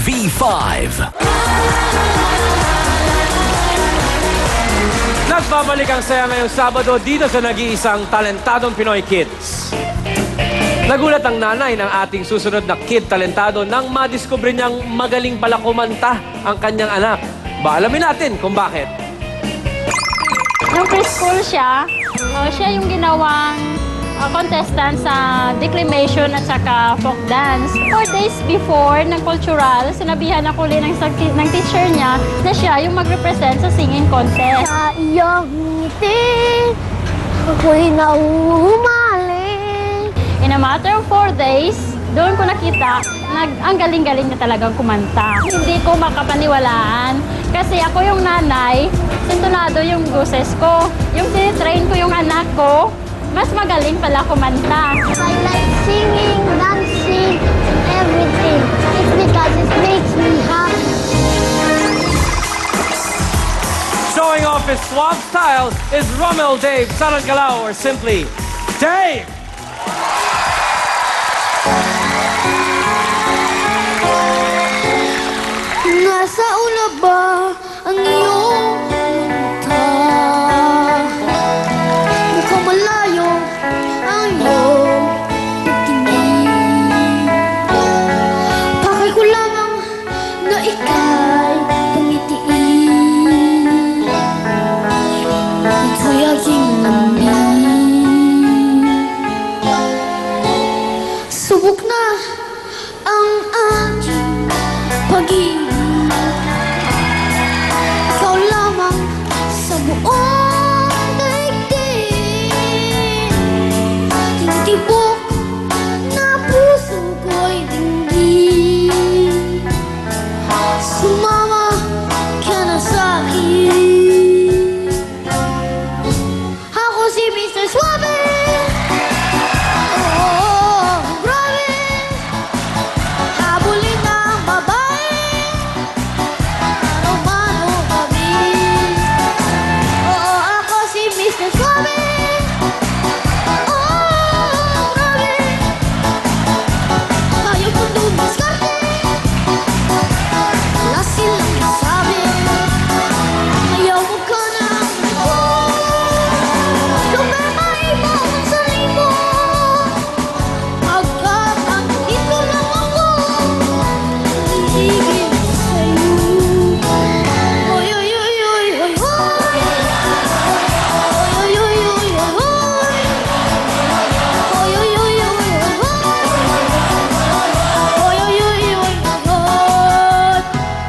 TV5. Nagbabalik ang saya ngayong Sabado dito sa nag-iisang talentadong Pinoy Kids. Nagulat ang nanay ng ating susunod na kid talentado nang madiskubre niyang magaling pala kumanta ang kanyang anak. Alamin natin kung bakit. Nung preschool siya, siya yung ginawang contestant sa declamation at saka folk dance. 4 days before ng cultural, sinabihan ako ulit ng teacher niya na siya yung mag-represent sa singing contest. Sa iyong ngiti, ako'y nauhumaling. In a matter of 4 days, doon ko nakita ang galing-galing niya talagang kumanta. Hindi ko makapaniwalaan kasi ako yung nanay, sintonado yung boses ko. Yung tinitrain ko yung anak ko, mas magaling pala kumanta. I like singing, dancing, everything. It's because it makes me happy. Showing off his suave style is Romel Dave Saranggalao, or simply Dave! Nasa ulo ba ang iyong mata? Mukhang malayo ang iyong pagtingin. Pakay ko lamang na ika'y pangitiin. Ito'y aking lamin. Subok na ang aking pag-ibig. Ikaw lamang sa buong daigdig. Yung tibok na puso ko'y dinggin. Sumama ka na sa'kin. Ako si Mr. Suave. Oh, grabe. Habulin ng babae. Mano kami. Oo, ako si Mr. Suave. Oh, grabe. Ayaw kong dumiskarte. Wala silang nasabi. Ayaw mo ka na. Lumema ibang sa libo. Agad andito lang ako. Hihigit sa'yo. Oy, oy, oy, oy, oy, oy. Oy, oy, oy, oy, oy, oy. Oy, oy, oy, oy, oy, oy. Oy, oy, oy, oy, oy.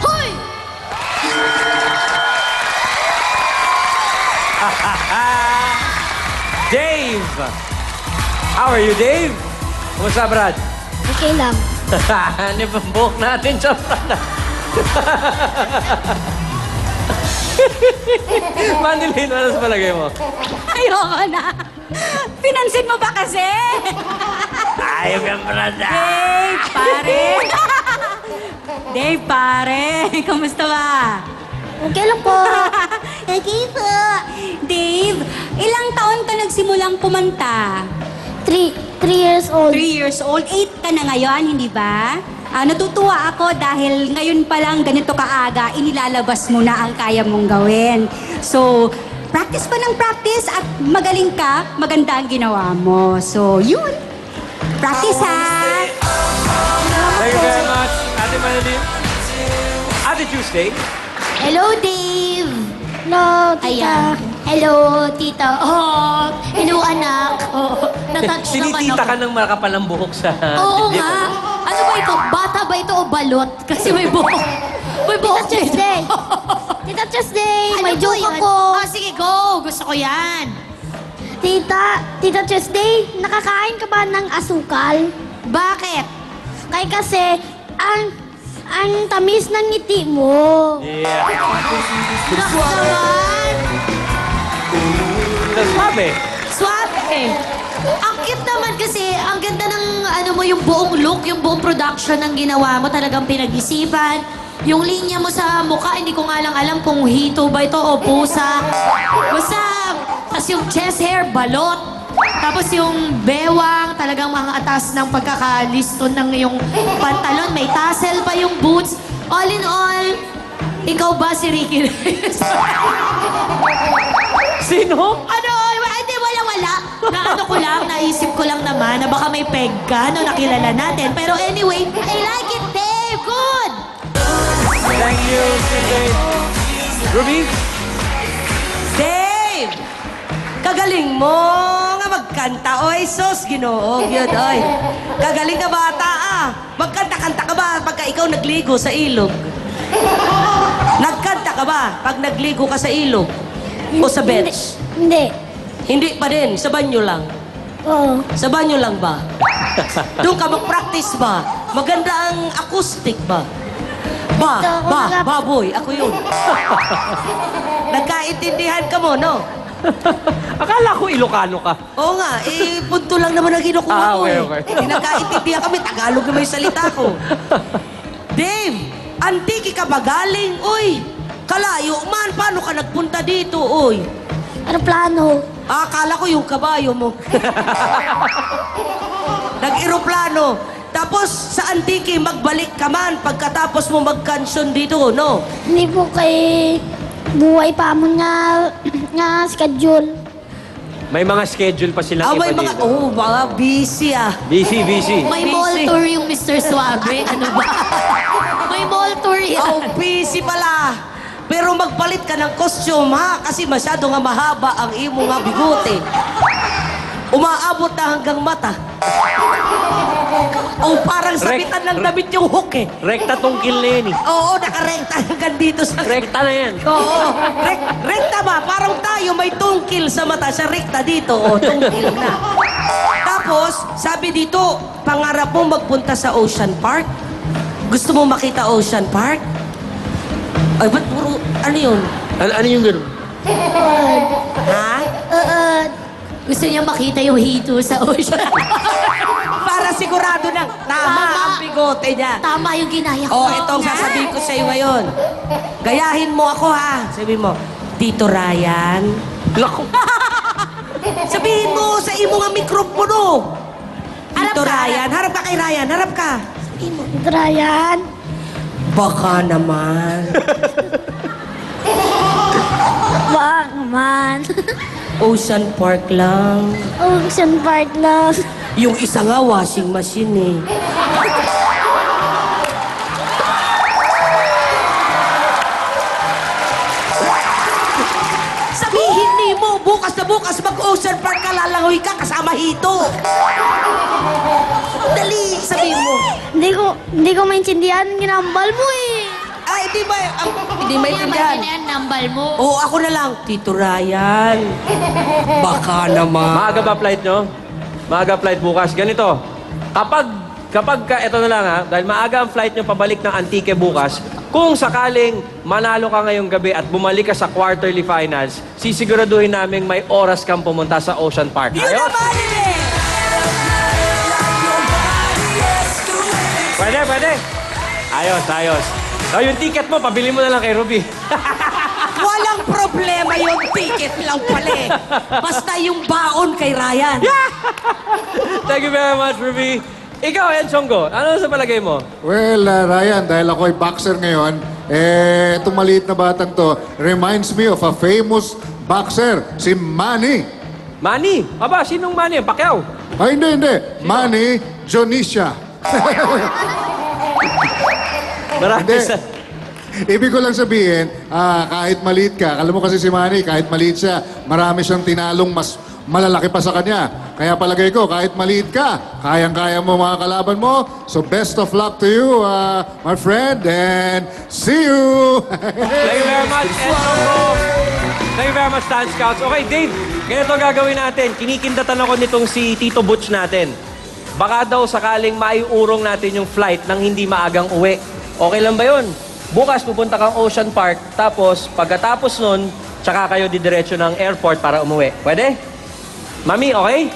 Hoy! Dave! How are you, Dave? Kumusta, Brad? Okay lang. Ano ba ang buhok natin siya, Brad? Manilin, ano sa palagay mo? Ayoko na. Pinansin mo ba kasi? Ayaw ka, Brad. Dave, pare. Dave, pare. Kamusta ba? Okay lang po. Okay po. Dave, ilang taon ka nagsimulang kumanta? 3 years old. 3 years old. 8 ka na ngayon, hindi ba? Natutuwa ako dahil ngayon pa lang ganito kaaga, inilalabas mo na ang kaya mong gawin. So, practice pa ng practice at magaling ka, maganda ang ginawa mo. So, yun. Practice, ha? Thank you very much, Ate Manilin. Ate Tuesday. Hello, Dave. Hello, tita. Ayan. Hello, tita. Oh, hello, anak. Oh, natouch naman Sinitita ako. ka ng makapal ng buhok sa... Oo bibig. nga. Ano ba ito? Bata ba ito o balot? Kasi may buhok. May buhok. Tita Tuesday. Tita Tuesday, may joke ako. Sige, go! Gusto ko yan. Tita Tuesday, nakakain ka ba ng asukal? Bakit? Kasi, ang tamis ng ngiti mo. Yeah. Naman! Sabi. Swap eh. Ang cute naman kasi, ang ganda ng ano mo, yung buong look, yung buong production ng ginawa mo, talagang pinag-isipan. Yung linya mo sa mukha, hindi ko nga lang alam kung hito ba ito o pusa. Basta, tas yung chest hair, balot. Tapos yung bewang, talagang mga atas ng pagkakaliston ng yung pantalon. May tassel pa yung boots. All in all, ikaw ba si Ricky Reyes? Sino? Ano? Hindi, wala. Na ano ko lang, naisip ko lang naman na baka may peg ka no nakilala natin. Pero anyway, I like it, Dave. Good! Thank you, Dave. Ruby? Dave! Kagaling mo nga magkanta, oy. Sos, ginoo, yun, oy. Kagaling ka bata, ah. Magkanta-kanta ka ba pagka ikaw nagligo sa ilog? Nagkanta ka ba pag nagligo ka sa ilog? O sa bench? Hindi. Hindi pa din, sa banyo lang. Oo. Sa banyo lang ba? Doon ka mag-practice ba? Maganda ang acoustic ba? Baboy, ako yun. Nagkaintindihan ka mo, no? Akala ko Ilocano ka. Oo nga, punto lang naman ang kinukuha ko okay, eh. okay. Nagkaintindihan kami, Tagalog naman yung salita ko. Dave, antiki ka ba galing? Uy, kalayo man, paano ka nagpunta dito, uy? Ano plano? Akala ko yung kabayo mo. Nag-eroplano. Tapos sa Antiki, magbalik ka man pagkatapos mo mag-cansyon dito, no? Hindi po kay buhay pa mo nga schedule. May mga schedule pa silang May iba mga, dito. mga busy ah. Busy, busy. May Busy. mall tour yung Mr. Suabe. Ano ba? May mall tour yan. Busy pala. Pero magpalit ka ng costume, ha? Kasi masyado nga mahaba ang imo nga bigote. Umaabot na hanggang mata. Parang sabitan ng damit yung hook eh. Rekta tungkil na yun eh. Oo, nakarekta hanggang dito sa... Rekta na yan. Oo, rekta ba? Parang tayo may tungkil sa mata, sa rekta dito. Tungkil na. Tapos, sabi dito, pangarap mo magpunta sa Ocean Park? Gusto mo makita Ocean Park? Ay, ba't puro, ano yun? Ano yung gano'n? Ha? Gusto niya makita yung hito sa ocean. Para sigurado na tama ang bigote niya. Tama yung ginaya ko. Itong sasabihin ko sa iyo ngayon. Gayahin mo ako, ha? Sabihin mo, Tito Ryan. Lako. Sabihin mo sa imo nga mikropono. Tito Harap ka, Ryan. Harap ka kay Ryan. Harap ka. Ryan. Baka naman. Ba naman. Ocean Park lang. Ocean Park lang. Yung isa nga washing machine eh. Sabihin ni mo, bukas na bukas mag-Ocean Park ka, lalangoy ka kasama hito. Dali, sabihin mo. Hindi ko maintindihan ang ginambal mo eh. Ay, hindi maintindihan. Yan, nambal mo. Oo, ako na lang. Tito Ryan. Baka naman. Maaga ba flight nyo? Maaga flight bukas. Ganito, kapag ito na lang ha, dahil maaga ang flight nyo pabalik ng Antique bukas, kung sakaling manalo ka ngayong gabi at bumalik ka sa quarterly finals, sisiguraduhin namin may oras kang pumunta sa Ocean Park. Yun Ayos? naman eh! Pwede. Ayos. So, yung ticket mo, pabili mo na lang kay Ruby. Walang problema yung ticket lang pala eh. Basta yung baon kay Ryan. Thank you very much, Ruby. Ikaw, Ensonggo, ano sa palagay mo? Well, Ryan, dahil ako ay boxer ngayon, itong maliit na batang to reminds me of a famous boxer, si Manny. Manny. Aba, sinong Manny? Pacquiao. Ay, hindi. Manny Dionisia. Marami Hindi. sa... Ibig ko lang sabihin, kahit maliit ka, alam mo kasi si Manny, kahit maliit siya, marami siyang tinalong mas malalaki pa sa kanya. Kaya palagay ko, kahit maliit ka, kayang-kaya mo mga kalaban mo. So best of luck to you, my friend, and see you! Thank you very much, Ensonggo. Thank you very much, Stan Scouts. Okay, Dave, ganito ang gagawin natin. Kinikindatan ako nitong si Tito Butch natin. Baka daw sakaling maiurong natin yung flight nang hindi maagang uwi. Okay lang ba yun? Bukas pupunta kang Ocean Park, tapos pagkatapos nun, tsaka kayo didiretso ng airport para umuwi. Pwede? Mami, okay?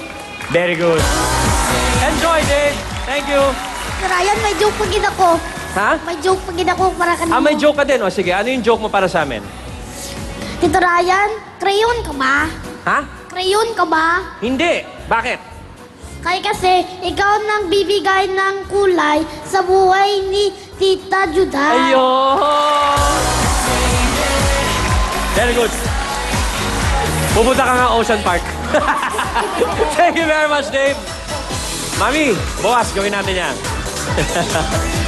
Very good. Enjoy, Dave. Thank you. Ryan, may joke pa gid ako. Ha? May joke pa gid ako para kanino. May joke ka din. O sige, ano yung joke mo para sa amin? Tito Ryan, crayon ka ba? Ha? Crayon ka ba? Hindi. Bakit? Kasi ikaw nang bibigay ng kulay sa buhay ni Tita Juday. Ayun! Very good. Pupunta ka nga Ocean Park. Thank you very much, Dave. Mami, bukas gawin natin yan.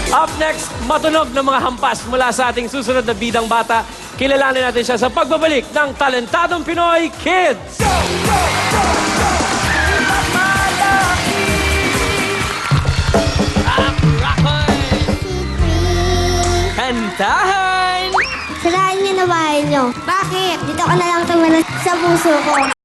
Up next, matunog na mga hampas mula sa ating susunod na bidang bata. Kilalanin natin siya sa pagbabalik ng Talentadong Pinoy Kids! Kantahan! Sirain niyo na bahay niyo. Bakit? Dito ka na lang tumira sa puso ko.